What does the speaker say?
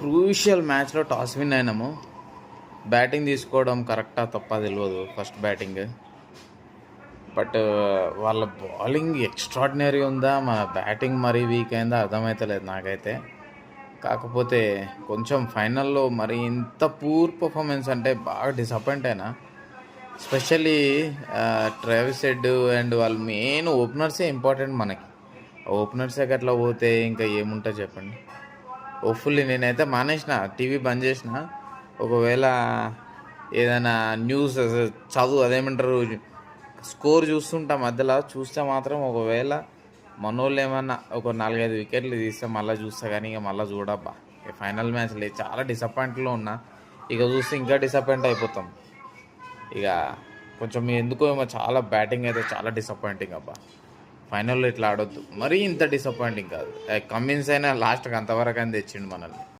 Crucial మ్యాచ్లో toss win అయినాము. Batting తీసుకోవడం కరెక్టా తప్ప తెలియదు, ఫస్ట్ బ్యాటింగ్. బట్ వాళ్ళ బౌలింగ్ ఎక్స్ట్రాడినరీ ఉందా, మన బ్యాటింగ్ మరీ వీక్ అయిందా అర్థమవుతలేదు నాకైతే. కాకపోతే కొంచెం ఫైనల్లో మరి ఇంత పూర్ పర్ఫార్మెన్స్ అంటే బాగా డిసప్పాయింట్ అయినా. స్పెషల్లీ ట్రావిస్ హెడ్ అండ్ వాళ్ళ మెయిన్ ఓపెనర్సే ఇంపార్టెంట్ మనకి. ఓపెనర్సే అట్లా పోతే ఇంకా ఏముంటుంది చెప్పండి. హోప్ఫుల్లీ నేనైతే మానేసిన, టీవీ బంద్ చేసిన. ఒకవేళ ఏదైనా న్యూస్ అదేమంటారు, స్కోర్ చూస్తుంటా మధ్యలో చూస్తే మాత్రం ఒకవేళ మనోళ్ళు ఏమన్నా ఒక 4-5 వికెట్లు తీస్తే మళ్ళీ చూస్తా. కానీ ఇక మళ్ళీ చూడబ్బా, ఫైనల్ మ్యాచ్లో చాలా డిసప్పాయింట్లో ఉన్నా. ఇక చూస్తే ఇంకా డిసప్పాయింట్ అయిపోతాం. ఇక కొంచెం ఎందుకో ఏమో చాలా బ్యాటింగ్ అయితే చాలా డిసప్పాయింటింగ్ అబ్బా. ఫైనల్లో ఇట్లా ఆడొద్దు, మరీ ఇంత డిసప్పాయింటింగ్ కాదు. కమిన్స్ అయినా లాస్ట్కి అంతవరకు అని తెచ్చిండు మనల్ని.